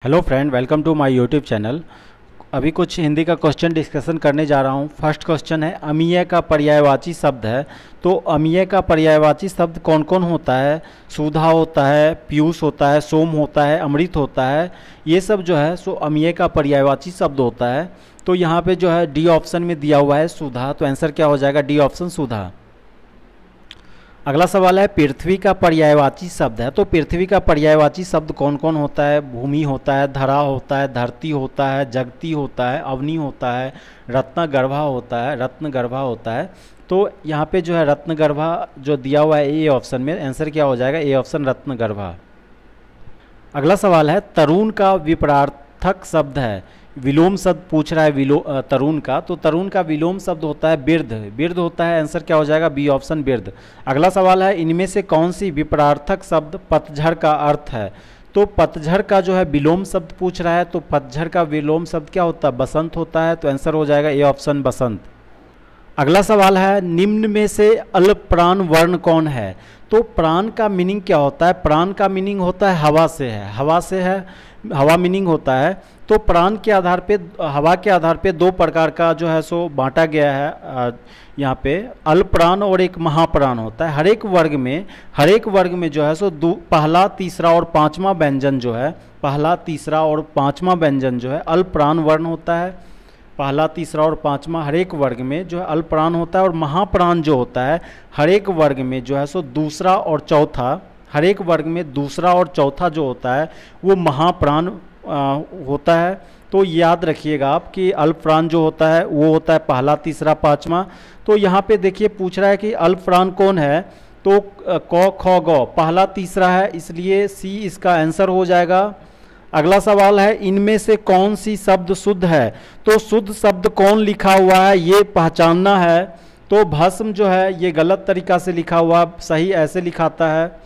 Hello friend, welcome to my YouTube channel. अभी कुछ हिंदी का क्वेश्चन डिस्कशन करने जा रहा हूँ। फर्स्ट क्वेश्चन है, अमीय का पर्यायवाची शब्द है। तो अमीय का पर्यायवाची शब्द कौन कौन होता है? सुधा होता है, पीयूष होता है, सोम होता है, अमृत होता है। ये सब जो है सो अमीय का पर्यायवाची शब्द होता है। तो यहाँ पे जो है डी ऑप्शन में दिया हुआ है सुधा, तो आंसर क्या हो जाएगा? डी ऑप्शन सुधा। अगला सवाल है, पृथ्वी का पर्यायवाची शब्द है। तो पृथ्वी का पर्यायवाची शब्द कौन कौन होता है? भूमि होता है, धरा होता है, धरती होता है, जगती होता है, अवनी होता है, रत्नगर्भा होता है, रत्नगर्भा होता है। तो यहाँ पे जो है रत्नगर्भा जो दिया हुआ है ए ऑप्शन में, आंसर क्या हो जाएगा? A option Ratnagarbha. अगला सवाल है, तरुण का विपरार्थक शब्द है। विलोम शब्द पूछ रहा है तरुण का, तो तरुण का विलोम शब्द होता है बिर्ध। बिर्ध होता है, आंसर क्या हो जाएगा? बी ऑप्शन बिर्ध। अगला सवाल है, इनमें से कौन सी विपरार्थक शब्द पतझड़ का अर्थ है? तो पतझड़ का जो है विलोम शब्द पूछ रहा है, तो पतझड़ का विलोम शब्द क्या होता है? बसंत होता है, तो आंसर हो जाएगा ए ऑप्शन बसंत। अगला सवाल है, निम्न में से अल्प प्राण वर्ण कौन है? तो प्राण का मीनिंग क्या होता है? प्राण का मीनिंग होता है हवा से है, हवा से है, हवा मीनिंग होता है। तो प्राण के आधार पे, हवा के आधार पे दो प्रकार का जो है सो बांटा गया है। यहाँ पे अल्प प्राण और एक महाप्राण होता है। हर एक वर्ग में जो है सो पहला, तीसरा और पांचवा व्यंजन जो है, पहला, तीसरा और पांचवा व्यंजन जो है अल्प प्राण वर्ण होता है। पहला, तीसरा और पांचवा हर एक वर्ग में जो है अल्प प्राण होता है। और महाप्राण जो होता है हर एक वर्ग में जो है सो दूसरा और चौथा, हर एक वर्ग में दूसरा और चौथा जो होता है वो महाप्राण होता है। तो याद रखिएगा आप कि अल्प प्राण जो होता है वो होता है पहला, तीसरा, पांचवा। तो यहाँ पे देखिए पूछ रहा है कि अल्प प्राण कौन है? तो क, ख, ग पहला, तीसरा है, इसलिए सी इसका आंसर हो जाएगा। अगला सवाल है, इनमें से कौन सी शब्द शुद्ध है? तो शुद्ध शब्द कौन लिखा हुआ है ये पहचानना है। तो भस्म जो है ये गलत तरीका से लिखा हुआ, सही ऐसे लिखाता है।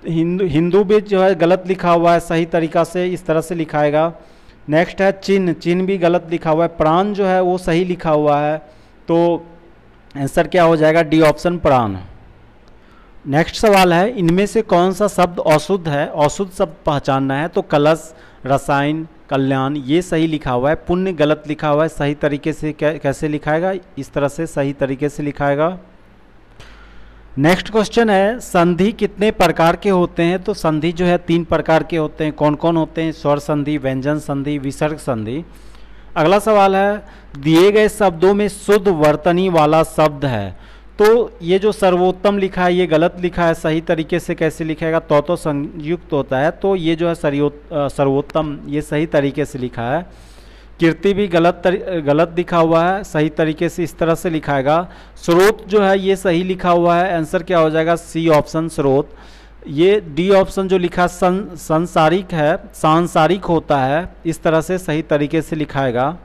हिंदू भी जो है गलत लिखा हुआ है, सही तरीका से इस तरह से लिखाएगा। नेक्स्ट है चिन्ह, चिन्ह भी गलत लिखा हुआ है। प्राण जो है वो सही लिखा हुआ है, तो आंसर क्या हो जाएगा? डी ऑप्शन प्राण। नेक्स्ट सवाल है, इनमें से कौन सा शब्द अशुद्ध है? अशुद्ध शब्द पहचानना है। तो कलश, रसायन, कल्याण ये सही लिखा हुआ है। पुण्य गलत लिखा हुआ है, सही तरीके से कैसे लिखाएगा? इस तरह से सही तरीके से लिखाएगा। नेक्स्ट क्वेश्चन है, संधि कितने प्रकार के होते हैं? तो संधि जो है 3 प्रकार के होते हैं। कौन कौन होते हैं? स्वर संधि, व्यंजन संधि, विसर्ग संधि। अगला सवाल है, दिए गए शब्दों में शुद्ध वर्तनी वाला शब्द है। तो ये जो सर्वोत्तम लिखा है ये गलत लिखा है, सही तरीके से कैसे लिखेगा? तो संयुक्त होता है, तो ये जो है सर्वोत्तम ये सही तरीके से लिखा है। कीर्ति भी गलत लिखा हुआ है, सही तरीके से इस तरह से लिखाएगा। स्रोत जो है ये सही लिखा हुआ है, आंसर क्या हो जाएगा? सी ऑप्शन स्रोत। ये डी ऑप्शन जो लिखा सांसारिक है, सांसारिक होता है, इस तरह से सही तरीके से लिखाएगा।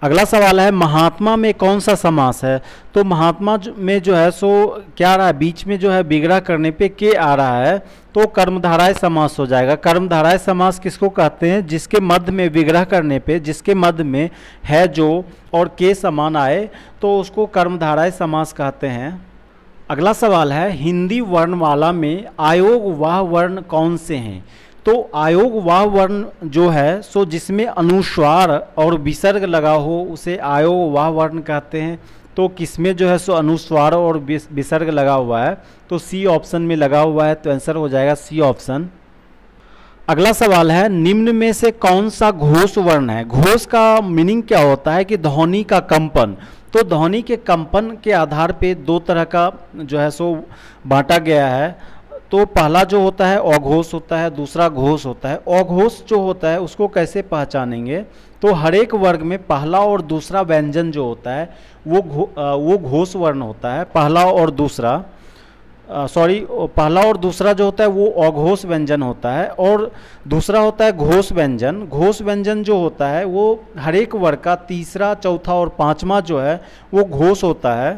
अगला सवाल है, महात्मा में कौन सा समास है? तो महात्मा में जो है सो क्या आ रहा है? बीच में जो है विग्रह करने पे के आ रहा है, तो कर्मधारय समास हो जाएगा। कर्मधारय समास किसको कहते हैं? जिसके मध्य में विग्रह करने पे, जिसके मध्य में है जो और के समान आए, तो उसको कर्मधारय समास कहते हैं। अगला सवाल है, हिंदी वर्णमाला में आयोग वाह वर्ण कौन से हैं? तो आयोग वाह वर्ण जो है सो जिसमें अनुस्वार और विसर्ग लगा हो उसे आयोग वाह वर्ण कहते हैं। तो किसमें जो है सो अनुस्वार और विसर्ग लगा हुआ है? तो सी ऑप्शन में लगा हुआ है, तो आंसर हो जाएगा सी ऑप्शन। अगला सवाल है, निम्न में से कौन सा घोष वर्ण है? घोष का मीनिंग क्या होता है? कि ध्वनि का कंपन। तो ध्वनि के कंपन के आधार पे 2 तरह का जो है सो बांटा गया है। तो पहला जो होता है अघोष होता है, दूसरा घोष होता है। अघोष जो होता है उसको कैसे पहचानेंगे? तो हर एक वर्ग में पहला और दूसरा व्यंजन जो होता है वो घोष वर्ण होता है। पहला और दूसरा पहला और दूसरा जो होता है वो अघोष व्यंजन होता है, और दूसरा होता है घोष व्यंजन। घोष व्यंजन जो होता है वो हर एक वर्ग का तीसरा, चौथा और पांचवा जो है वो घोष होता है।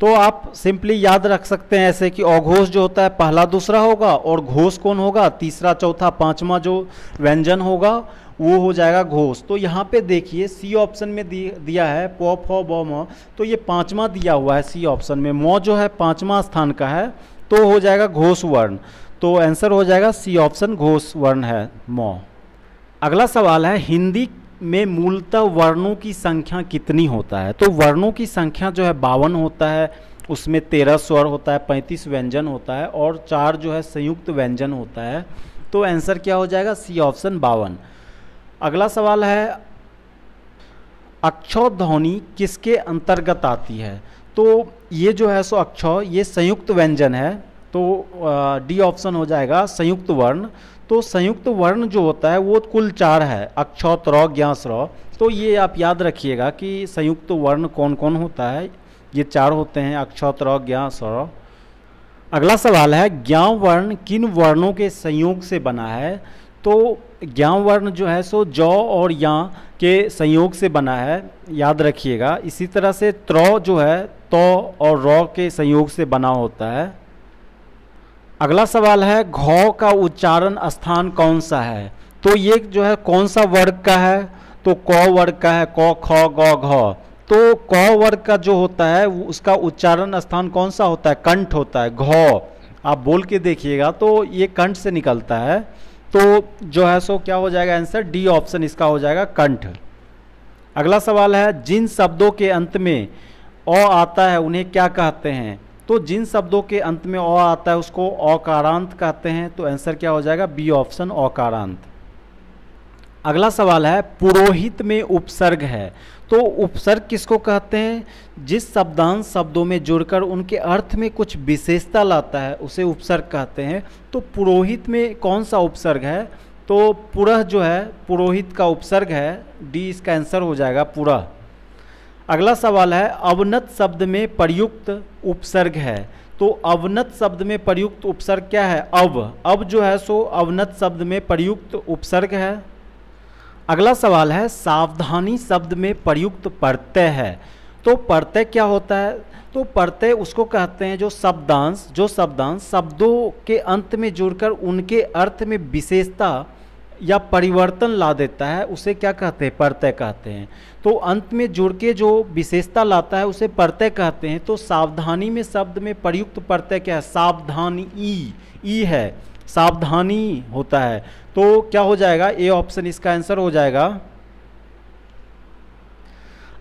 तो आप सिंपली याद रख सकते हैं ऐसे कि अघोष जो होता है पहला, दूसरा होगा, और घोष कौन होगा? तीसरा, चौथा, पांचवा जो व्यंजन होगा वो हो जाएगा घोष। तो यहाँ पे देखिए सी ऑप्शन में दिया है प, फ, ब, म, तो ये 5वां दिया हुआ है सी ऑप्शन में। म जो है 5वां स्थान का है, तो हो जाएगा घोष वर्ण। तो आंसर हो जाएगा सी ऑप्शन, घोष वर्ण है मौ। अगला सवाल है हिंदी में मूलतः वर्णों की संख्या कितनी होता है? तो वर्णों की संख्या जो है 52 होता है, उसमें 13 स्वर होता है, 35 व्यंजन होता है और 4 जो है संयुक्त व्यंजन होता है। तो आंसर क्या हो जाएगा? C option 52। अगला सवाल है अक्षौ ध्वनि किसके अंतर्गत आती है? तो ये जो है सो अक्षौ ये संयुक्त व्यंजन है, तो डी ऑप्शन हो जाएगा संयुक्त वर्ण। तो संयुक्त वर्ण जो होता है वो कुल 4 है, अक्षौ त्र ज्ञ स्र। तो ये आप याद रखिएगा कि संयुक्त वर्ण कौन कौन होता है, ये 4 होते हैं, अक्षौ त्र ज्ञ स्र। अगला सवाल है ज्ञान वर्ण किन वर्णों के संयोग से बना है? तो ज्ञान वर्ण जो है सो जौ और या के संयोग से बना है, याद रखिएगा। इसी तरह से त्र जो है तो और रौ के संयोग से बना होता है। अगला सवाल है घौ का उच्चारण स्थान कौन सा है? तो ये जो है कौन सा वर्ग का है? तो क वर्ग का है, क ख ग घ। तो क वर्ग का जो होता है उसका उच्चारण स्थान कौन सा होता है? कंठ होता है, घौ। आप बोल के देखिएगा तो ये कंठ से निकलता है। तो जो है सो क्या हो जाएगा आंसर? डी ऑप्शन इसका हो जाएगा, कंठ। अगला सवाल है जिन शब्दों के अंत में अ आता है उन्हें क्या कहते हैं? तो जिन शब्दों के अंत में अ आता है उसको अकारांत कहते हैं। तो आंसर क्या हो जाएगा? बी ऑप्शन, अकारांत। अगला सवाल है पुरोहित में उपसर्ग है, तो उपसर्ग किसको कहते हैं? जिस शब्दांश शब्दों में जुड़कर उनके अर्थ में कुछ विशेषता लाता है उसे उपसर्ग कहते हैं। तो पुरोहित में कौन सा उपसर्ग है? तो पुरः जो है पुरोहित का उपसर्ग है, डी इसका आंसर हो जाएगा, पुरः। अगला सवाल है अवनत शब्द में प्रयुक्त उपसर्ग है, तो अवनत शब्द में प्रयुक्त उपसर्ग क्या है? अब जो है सो अवनत शब्द में प्रयुक्त उपसर्ग है। अगला सवाल है सावधानी शब्द में प्रयुक्त प्रत्यय है, तो प्रत्यय क्या होता है? तो प्रत्यय उसको कहते हैं जो शब्दांश शब्दों के अंत में जुड़कर उनके अर्थ में विशेषता या परिवर्तन ला देता है, उसे क्या कहते हैं? प्रत्यय कहते हैं। तो अंत में जुड़ के जो विशेषता लाता है उसे प्रत्यय कहते हैं। तो सावधानी में शब्द में प्रयुक्त प्रत्यय क्या है? सावधानी, ई है, सावधानी होता है। तो क्या हो जाएगा? ए ऑप्शन इसका आंसर हो जाएगा।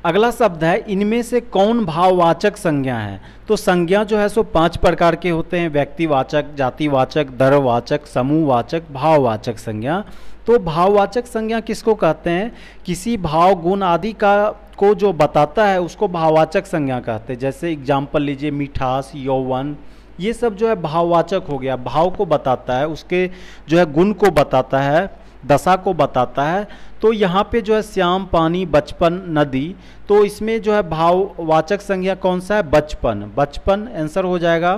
अगला शब्द है इनमें से कौन भाववाचक संज्ञा है? तो संज्ञा जो है सो 5 प्रकार के होते हैं, व्यक्तिवाचक, जातिवाचक, दरवाचक, समूहवाचक, भाववाचक संज्ञा। तो भाववाचक संज्ञा किसको कहते हैं? किसी भाव गुण आदि का को जो बताता है उसको भाववाचक संज्ञा कहते हैं। जैसे एग्जाम्पल लीजिए मिठास, यौवन, ये सब जो है भाववाचक हो गया, भाव को बताता है, उसके जो है गुण को बताता है, दशा को बताता है। तो यहाँ पे जो है श्याम, पानी, बचपन, नदी, तो इसमें जो है भाववाचक संज्ञा कौन सा है? बचपन, बचपन आंसर हो जाएगा।